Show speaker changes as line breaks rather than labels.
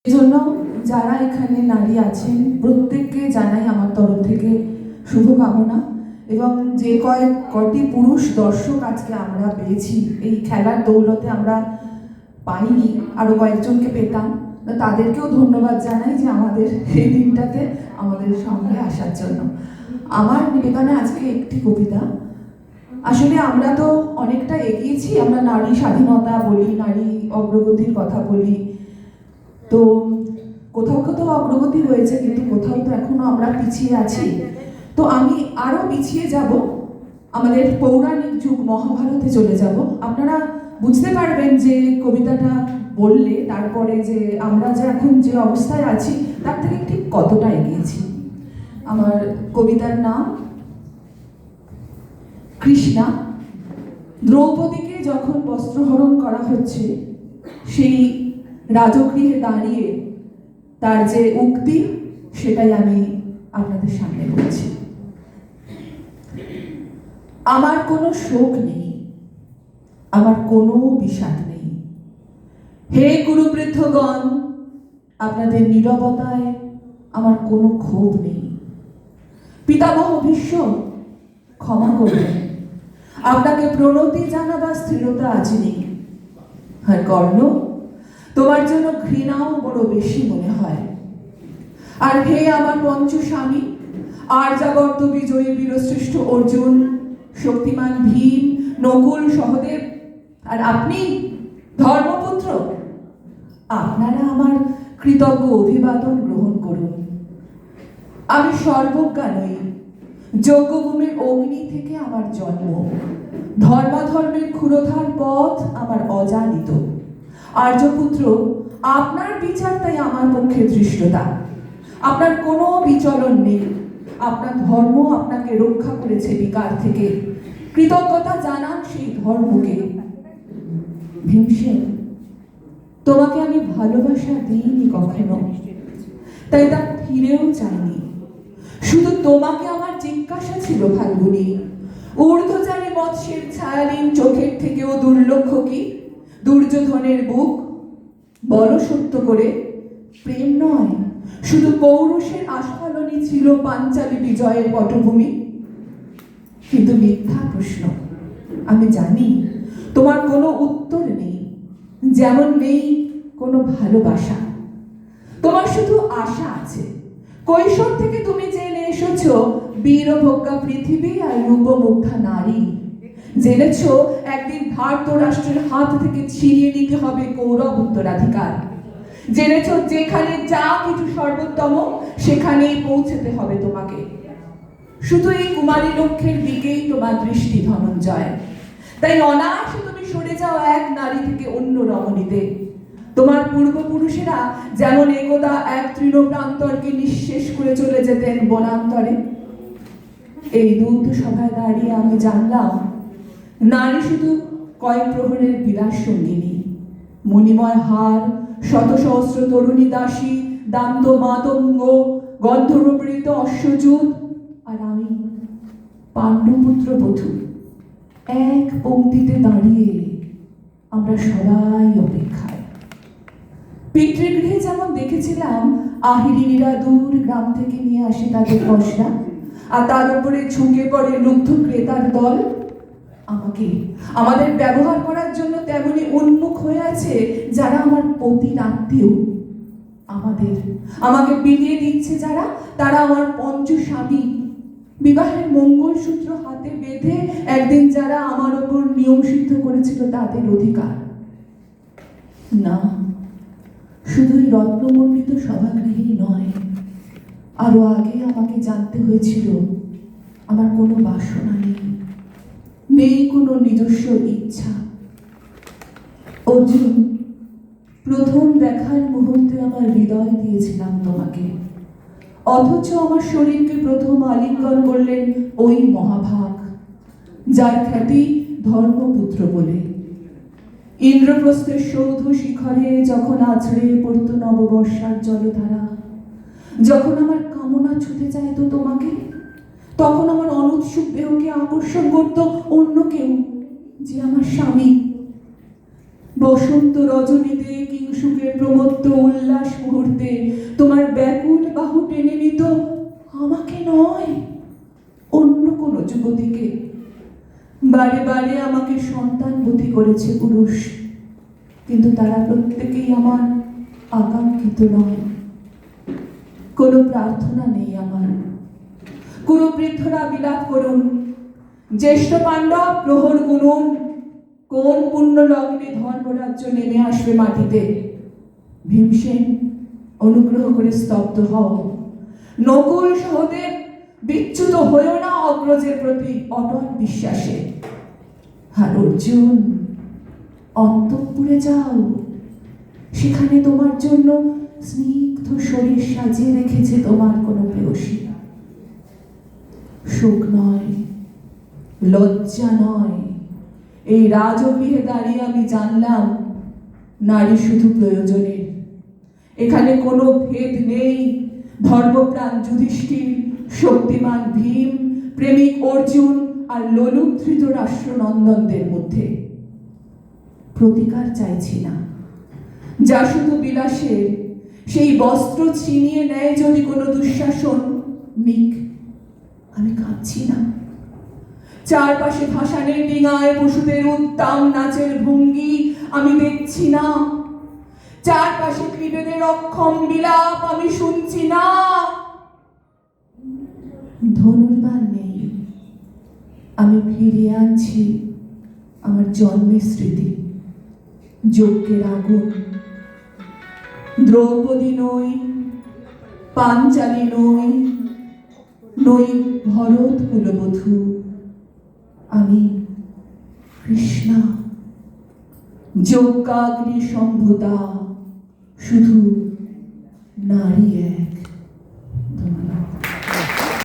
এজন্য যারা এখানে নারী আছেন প্রত্যেককে জানাই আমার তরফ থেকে শুভকামনা। এবং যে কয়টি পুরুষ দর্শক আজকে আমরা পেয়েছি এই খেলার দৌলতে, আমরা পাইনি, আরো কয়েকজনকে পেতাম, তাদেরকেও ধন্যবাদ জানাই যে আমাদের এই দিনটাতে আমাদের সঙ্গে আসার জন্য। আমার নিবেদনে আজকে একটি কবিতা। আসলে আমরা তো অনেকটা এগিয়েছি, আমরা নারী স্বাধীনতা বলি, নারী অগ্রগতির কথা বলি, তো কোথাও কোথাও অগ্রগতি হয়েছে, কিন্তু কোথাও তো এখনো আমরা পিছিয়ে আছি। তো আমি আরো পিছিয়ে যাব, আমাদের পৌরাণিক যুগ মহাভারতে চলে যাব। আপনারা বুঝতে পারবেন যে কবিতাটা বললে তারপরে যে আমরা যে এখন যে অবস্থায় আছি তার থেকে ঠিক কতটা এগিয়েছি। আমার কবিতার নাম কৃষ্ণা। দ্রৌপদীকে যখন বস্ত্রহরণ করা হচ্ছে, সেই রাজগৃহে দাঁড়িয়ে তার যে উক্তি, সেটাই আমি আপনাদের সামনে বলছি। আমার কোনো শোক নেই, আমার কোনো বিষাদ নেই। হে গুরুবৃদ্ধগণ, আপনাদের নীরবতায় আমার কোনো ক্ষোভ নেই। পিতামহ ভীষ্ম, ক্ষমা করবেন, আপনাকে প্রণতি জানাবার স্থিরতা আজ নেই। আর কর্ণ, তোমার জন্য ঘৃণাও বড় বেশি মনে হয়। আর হে আমার পঞ্চস্বামী, আর্যাবর্ত বিজয়ী বীরশ্রেষ্ঠ অর্জুন, শক্তিমান ভীম, নকুল, সহদেব, আর আপনি ধর্মপুত্র, আপনারা আমার কৃতজ্ঞ অভিবাদন গ্রহণ করুন। আমি সর্বজ্ঞা নই, যজ্ঞভূমির অগ্নি থেকে আমার জন্ম, ধর্মাধর্মের ক্ষুরোধার পথ আমার অজানিত। আর্যপুত্র, আপনার বিচার তাই আমার পক্ষে ধৃষ্টতা। আপনার কোনো বিচলন নেই, আপনার ধর্ম আপনাকে রক্ষা করেছে বিকার থেকে। কৃতজ্ঞতা জানান সেই ধর্মকে। ভীমসেন, তোমাকে আমি ভালোবাসা দিইনি কখনো, তাই তা ফিরেও চাইনি। শুধু তোমাকে আমার জিজ্ঞাসা ছিল ফাল্গুনী, ঊর্ধ্বচারী মৎস্যের ছায়ালীন চোখের থেকেও দুর্লক্ষ কি দুর্যোধনের বুক? বলো সত্য করে, প্রেম নয় শুধু পৌরুষের আস্ফালনই ছিল পাঞ্চালী বিজয়ের পটভূমি? কিন্তু মিথ্যা প্রশ্ন, আমি জানি তোমার কোনো উত্তর নেই, যেমন নেই কোনো ভালোবাসা। তোমার শুধু আশা আছে। কৈশোর থেকে তুমি জেনে এসেছ বীরভোগ্যা পৃথিবী আর রূপমুগ্ধা নারী। জেনেছ একদিন ভারত রাষ্ট্রের হাত থেকে ছিনিয়ে নিতে হবে কৌরব উত্তরাধিকার। জেনেছ যেখানে যা কিছু সর্বোত্তম সেখানেই পৌঁছতে হবে তোমাকে। শুধু এই কুমারী লক্ষ্যের দিকেই তোমার দৃষ্টি ধনঞ্জয়। তাই অনায়াসে তুমি সরে যাও এক নারী থেকে অন্য রমণীতে। তোমার পূর্বপুরুষেরা যেমন একদা এক তৃণপ্রান্তরকে নিঃশেষ করে চলে যেতেন বনান্তরে, এই দূত সভায় দাঁড়িয়ে আমি জানলাম নারী শুধু কয়েক প্রহরের বিলাস সঙ্গিনী, মণিময় হার, শত সহস্র তরুণী দাসী, দান্ত মাতঙ্গ, গন্ধর্বপ্রেরিত অশ্বযুত, আর আমি পাণ্ডুপুত্র বধূ। এক পংক্তিতে দাঁড়িয়ে আমরা সবাই অপেক্ষায়। পিতৃগৃহে যেমন দেখেছিলাম আহিরিনীরা দূর গ্রাম থেকে নিয়ে আসে তাদের পশরা, আর তার উপরে ঝুঁকে পড়ে লুব্ধ ক্রেতার দল। আমাকে আমাদের ব্যবহার করার জন্য তেমনি উন্মুখ হয়ে আছে যারা আমার পতির আত্মীয়। আমাকে বিলিয়ে দিচ্ছে যারা, তারা আমার পঞ্চস্বামী। বিবাহের মঙ্গলসূত্র হাতে বেঁধে একদিন যারা আমার ওপর নিয়ম সিদ্ধ করেছিল তাদের অধিকার। না, শুধুই রত্নমণ্ডিত সভাগৃহেই নয়, আরো আগে আমাকে জানতে হয়েছিল আমার কোনো বাসনা নেই, নেই কোনো নিজস্ব ইচ্ছা। অর্জুন, প্রথম দেখার মুহূর্তে আমার হৃদয় দিয়েছিলাম তোমাকে, অথচ আমার শরীরকে প্রথম আলিঙ্গন করলেন ওই মহাভাগ যার খ্যাতি ধর্মপুত্র বলে। ইন্দ্রপ্রস্থের সৌধ শিখরে যখন আছড়ে পড়ত নববর্ষার জলধারা, যখন আমার কামনা ছুটে যায় তো তোমাকে, তখন আমার অনুৎসুক দেহকে আকর্ষণ করত অন্য কেউ, যে আমার স্বামী। বসন্ত রজনীতে কিংস সুখে প্রমত্ত উল্লাস মুহূর্তে তোমার ব্যাকুল বাহু টেনে নিত আমাকে নয়, অন্য কোনো যুবতীকে। বারে বারে আমাকে সন্তানবতী করেছে পুরুষ, কিন্তু তারা প্রত্যেকেই আমার আকাঙ্ক্ষিত নয়। কোনো প্রার্থনা নেই আমার। কুরুবৃদ্ধরা বিলাপ করুন, জ্যেষ্ঠ পাণ্ডব প্রহর গুনুন, কোন পুণ্য লগ্নে ধর্মরাজ্য নেমে আসবে মাটিতে। ভীমসেন, অনুগ্রহ করে স্তব্ধ হও। নকুল সহদেব, বিচ্যুত হয়েও না অগ্রজের প্রতি অটল বিশ্বাসে। আর অর্জুন, অন্তঃপুরে যাও, সেখানে তোমার জন্য স্নিগ্ধ শরীর সাজিয়ে রেখেছে তোমার কোনো প্রেয়সী। শোক নয়, লজ্জা নয়, এই রাজগৃহে দাঁড়িয়ে আমি জানলাম নারী শুধু প্রয়োজনের। এখানে কোনো ভেদ নেই ধর্মপ্রাণ যুধিষ্ঠির, শক্তিমান ভীম, প্রেমিক অর্জুন আর লোলুপ ধৃতরাষ্ট্রনন্দনদের মধ্যে। প্রতিকার চাইছি না, যা শুধু বিলাসের। সেই বস্ত্র ছিনিয়ে নেয় যদি কোনো দুঃশাসন, নিক, আমি কাঁদছি না। চারপাশে ভাসানের ডিঙায় পশুদের উদ্দাম নাচের ভঙ্গি আমি দেখছি না। চারপাশে ক্রীড়েদের অক্ষম বিলাপ আমি শুনছি না। ধনুর্বাণ নেই, আমি ফিরিয়ে আনছি আমার জন্মের স্মৃতি, যজ্ঞের আগুন। দ্রৌপদী নই, পাঞ্চালী নই, নই ভরত কুলবধূ, আমি কৃষ্ণা, যজ্ঞাগ্নি সম্ভুতা, শুধু নারী এক।